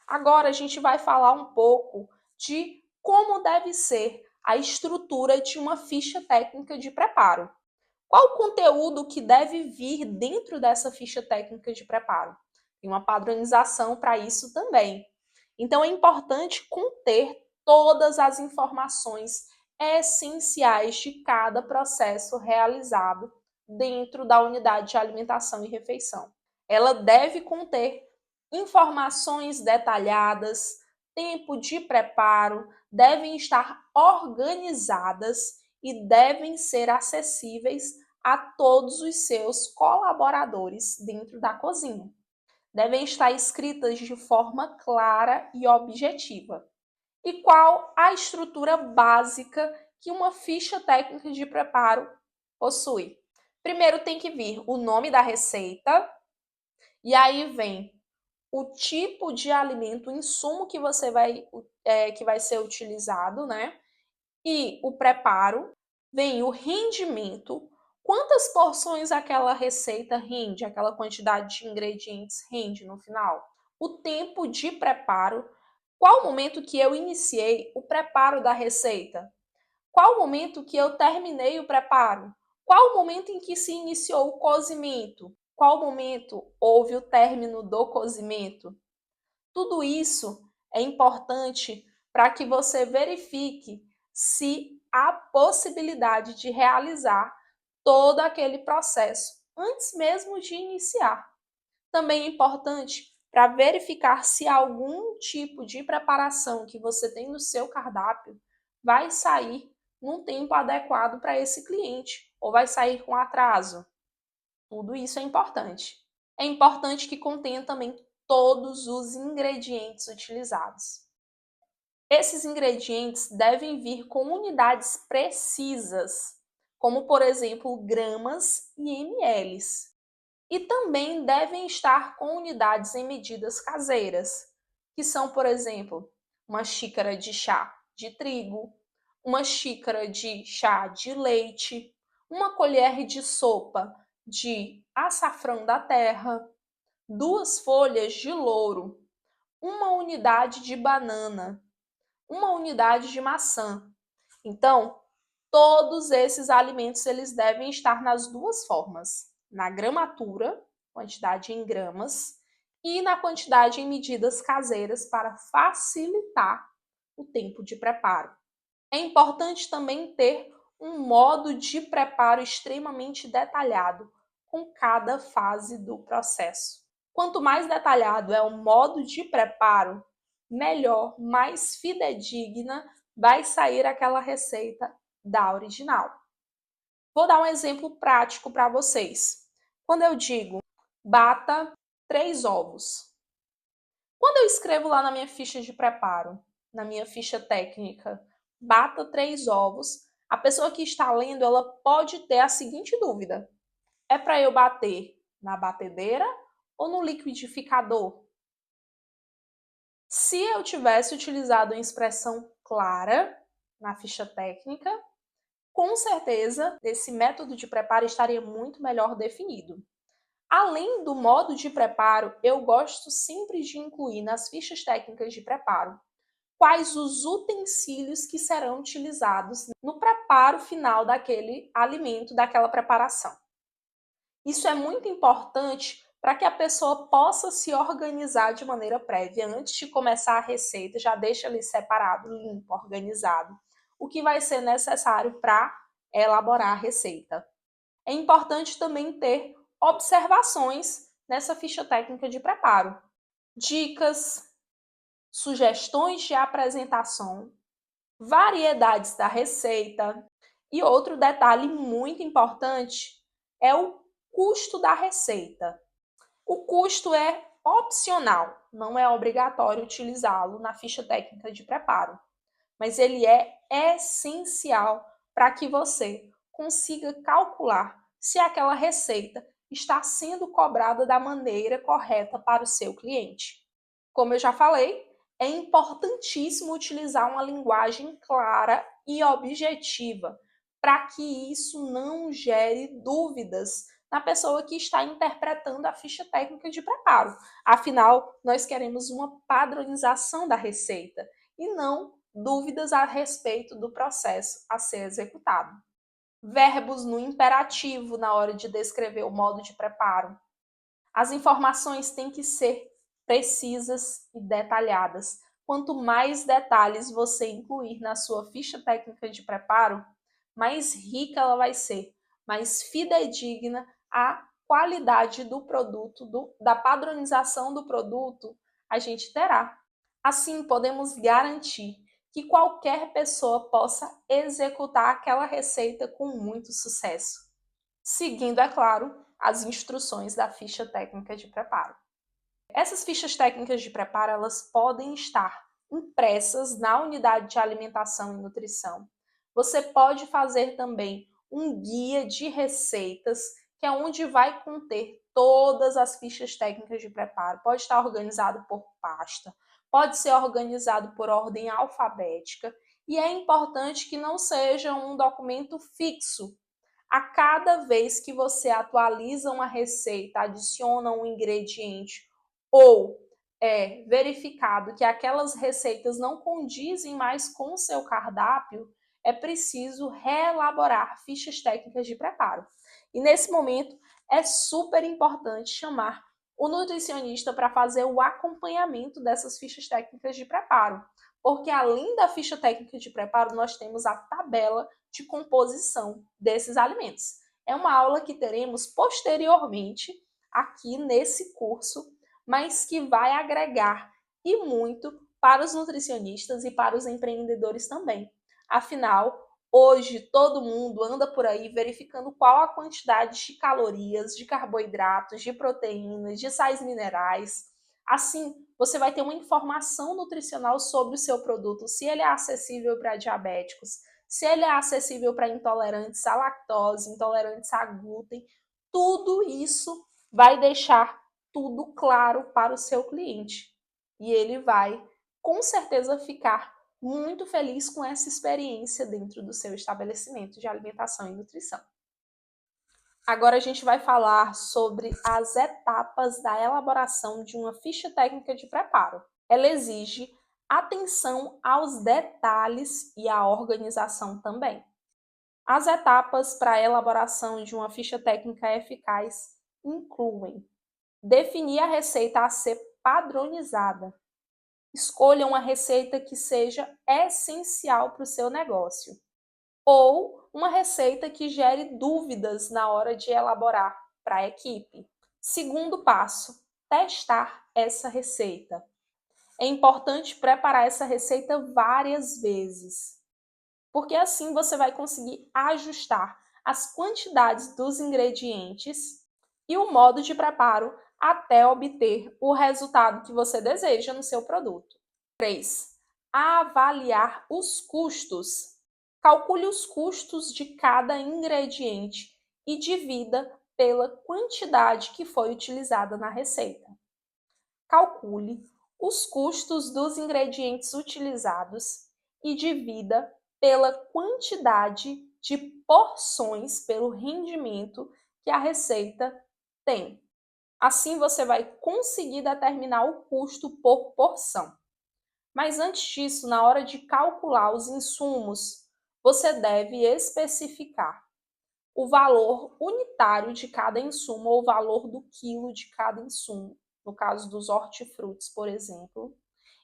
Agora a gente vai falar um pouco de como deve ser a estrutura de uma ficha técnica de preparo. Qual o conteúdo que deve vir dentro dessa ficha técnica de preparo? Tem uma padronização para isso também. Então é importante conter todas as informações essenciais de cada processo realizado dentro da unidade de alimentação e refeição. Ela deve conter informações detalhadas, tempo de preparo, devem estar organizadas e devem ser acessíveis a todos os seus colaboradores dentro da cozinha. Devem estar escritas de forma clara e objetiva. E qual a estrutura básica que uma ficha técnica de preparo possui? Primeiro tem que vir o nome da receita, e aí vem o tipo de alimento, o insumo que que vai ser utilizado, né? E o preparo, vem o rendimento, quantas porções aquela receita rende, aquela quantidade de ingredientes rende no final. O tempo de preparo, qual o momento que eu iniciei o preparo da receita? Qual o momento que eu terminei o preparo? Qual o momento em que se iniciou o cozimento? Qual momento houve o término do cozimento? Tudo isso é importante para que você verifique se há possibilidade de realizar todo aquele processo antes mesmo de iniciar. Também é importante para verificar se algum tipo de preparação que você tem no seu cardápio vai sair num tempo adequado para esse cliente ou vai sair com atraso. Tudo isso é importante. É importante que contenha também todos os ingredientes utilizados. Esses ingredientes devem vir com unidades precisas, como por exemplo gramas e ml. E também devem estar com unidades em medidas caseiras, que são, por exemplo, uma xícara de chá de trigo, uma xícara de chá de leite, uma colher de sopa de açafrão da terra, 2 folhas de louro, uma unidade de banana, uma unidade de maçã. Então, todos esses alimentos eles devem estar nas duas formas, na gramatura, quantidade em gramas, e na quantidade em medidas caseiras para facilitar o tempo de preparo. É importante também ter um modo de preparo extremamente detalhado com cada fase do processo. Quanto mais detalhado é o modo de preparo, melhor, mais fidedigna vai sair aquela receita da original. Vou dar um exemplo prático para vocês. Quando eu digo bata 3 ovos, quando eu escrevo lá na minha ficha de preparo, na minha ficha técnica, bata 3 ovos, a pessoa que está lendo, ela pode ter a seguinte dúvida: é para eu bater na batedeira ou no liquidificador? Se eu tivesse utilizado uma expressão clara na ficha técnica, com certeza esse método de preparo estaria muito melhor definido. Além do modo de preparo, eu gosto sempre de incluir nas fichas técnicas de preparo quais os utensílios que serão utilizados no preparo final daquele alimento, daquela preparação. Isso é muito importante para que a pessoa possa se organizar de maneira prévia. Antes de começar a receita, já deixa ali separado, limpo, organizado, o que vai ser necessário para elaborar a receita. É importante também ter observações nessa ficha técnica de preparo. Dicas, sugestões de apresentação, variedades da receita. E outro detalhe muito importante é o custo da receita. O custo é opcional, não é obrigatório utilizá-lo na ficha técnica de preparo, mas ele é essencial para que você consiga calcular se aquela receita está sendo cobrada da maneira correta para o seu cliente. Como eu já falei, é importantíssimo utilizar uma linguagem clara e objetiva para que isso não gere dúvidas na pessoa que está interpretando a ficha técnica de preparo. Afinal, nós queremos uma padronização da receita e não dúvidas a respeito do processo a ser executado. Verbos no imperativo na hora de descrever o modo de preparo. As informações têm que ser precisas e detalhadas. Quanto mais detalhes você incluir na sua ficha técnica de preparo, mais rica ela vai ser, mais fidedigna a qualidade do produto, da padronização do produto a gente terá. Assim, podemos garantir que qualquer pessoa possa executar aquela receita com muito sucesso, seguindo, é claro, as instruções da ficha técnica de preparo. Essas fichas técnicas de preparo, elas podem estar impressas na unidade de alimentação e nutrição. Você pode fazer também um guia de receitas, que é onde vai conter todas as fichas técnicas de preparo. Pode estar organizado por pasta, pode ser organizado por ordem alfabética, e é importante que não seja um documento fixo. A cada vez que você atualiza uma receita, adiciona um ingrediente ou é verificado que aquelas receitas não condizem mais com o seu cardápio, é preciso reelaborar fichas técnicas de preparo. E nesse momento é super importante chamar o nutricionista para fazer o acompanhamento dessas fichas técnicas de preparo, porque além da ficha técnica de preparo, nós temos a tabela de composição desses alimentos. É uma aula que teremos posteriormente aqui nesse curso, mas que vai agregar e muito para os nutricionistas e para os empreendedores também. Afinal, hoje todo mundo anda por aí verificando qual a quantidade de calorias, de carboidratos, de proteínas, de sais minerais. Assim, você vai ter uma informação nutricional sobre o seu produto, se ele é acessível para diabéticos, se ele é acessível para intolerantes à lactose, intolerantes a glúten. Tudo isso vai deixar tudo claro para o seu cliente. E ele vai, com certeza, ficar muito feliz com essa experiência dentro do seu estabelecimento de alimentação e nutrição. Agora a gente vai falar sobre as etapas da elaboração de uma ficha técnica de preparo. Ela exige atenção aos detalhes e à organização também. As etapas para a elaboração de uma ficha técnica eficaz incluem definir a receita a ser padronizada. Escolha uma receita que seja essencial para o seu negócio. Ou uma receita que gere dúvidas na hora de elaborar para a equipe. Segundo passo, testar essa receita. É importante preparar essa receita várias vezes, porque assim você vai conseguir ajustar as quantidades dos ingredientes e o modo de preparo até obter o resultado que você deseja no seu produto. 3. Avaliar os custos. Calcule os custos de cada ingrediente e divida pela quantidade que foi utilizada na receita. Calcule os custos dos ingredientes utilizados e divida pela quantidade de porções, pelo rendimento que a receita tem. Assim você vai conseguir determinar o custo por porção. Mas antes disso, na hora de calcular os insumos, você deve especificar o valor unitário de cada insumo ou o valor do quilo de cada insumo, no caso dos hortifrutis, por exemplo.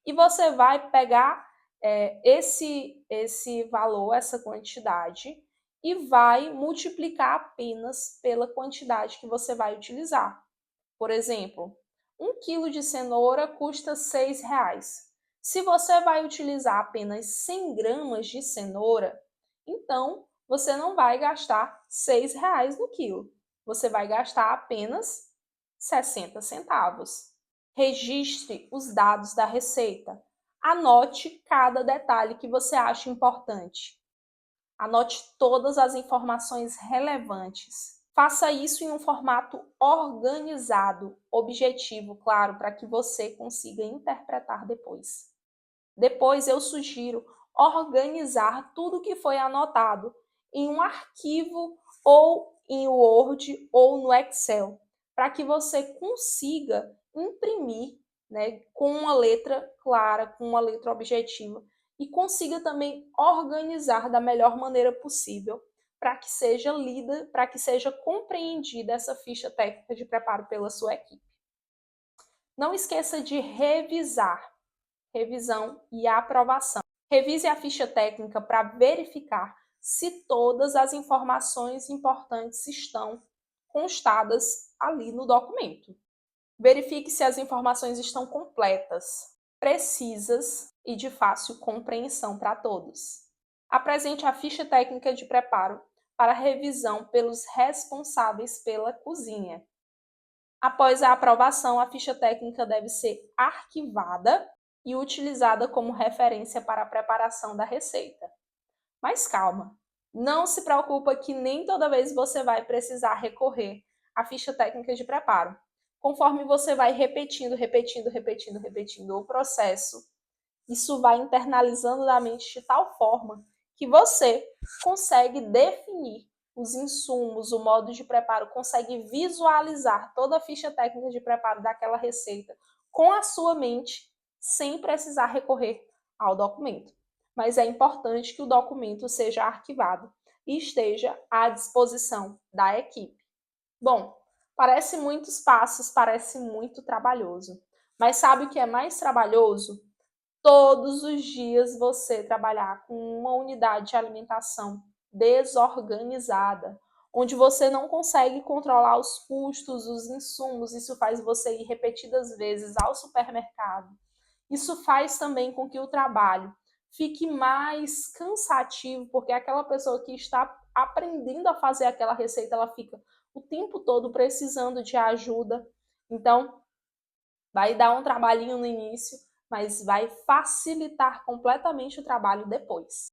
E você vai pegar esse valor, essa quantidade, e vai multiplicar apenas pela quantidade que você vai utilizar. Por exemplo, 1 quilo de cenoura custa R$6. Se você vai utilizar apenas 100 gramas de cenoura, então você não vai gastar R$6 no quilo. Você vai gastar apenas 60 centavos. Registre os dados da receita. Anote cada detalhe que você acha importante. Anote todas as informações relevantes. Faça isso em um formato organizado, objetivo, claro, para que você consiga interpretar depois. Depois eu sugiro organizar tudo que foi anotado em um arquivo ou em Word ou no Excel, para que você consiga imprimir, né, com uma letra clara, com uma letra objetiva, e consiga também organizar da melhor maneira possível para que seja lida, para que seja compreendida essa ficha técnica de preparo pela sua equipe. Não esqueça de revisar, revisão e aprovação. Revise a ficha técnica para verificar se todas as informações importantes estão constadas ali no documento. Verifique se as informações estão completas, precisas e de fácil compreensão para todos. Apresente a ficha técnica de preparo para revisão pelos responsáveis pela cozinha. Após a aprovação, a ficha técnica deve ser arquivada e utilizada como referência para a preparação da receita. Mas calma, não se preocupa que nem toda vez você vai precisar recorrer à ficha técnica de preparo. Conforme você vai repetindo o processo, isso vai internalizando na mente de tal forma que você consegue definir os insumos, o modo de preparo, consegue visualizar toda a ficha técnica de preparo daquela receita com a sua mente, sem precisar recorrer ao documento. Mas é importante que o documento seja arquivado e esteja à disposição da equipe. Bom, parece muitos passos, parece muito trabalhoso. Mas sabe o que é mais trabalhoso? Todos os dias você trabalhar com uma unidade de alimentação desorganizada, onde você não consegue controlar os custos, os insumos, isso faz você ir repetidas vezes ao supermercado. Isso faz também com que o trabalho fique mais cansativo, porque aquela pessoa que está aprendendo a fazer aquela receita, ela fica o tempo todo precisando de ajuda. Então, vai dar um trabalhinho no início, mas vai facilitar completamente o trabalho depois.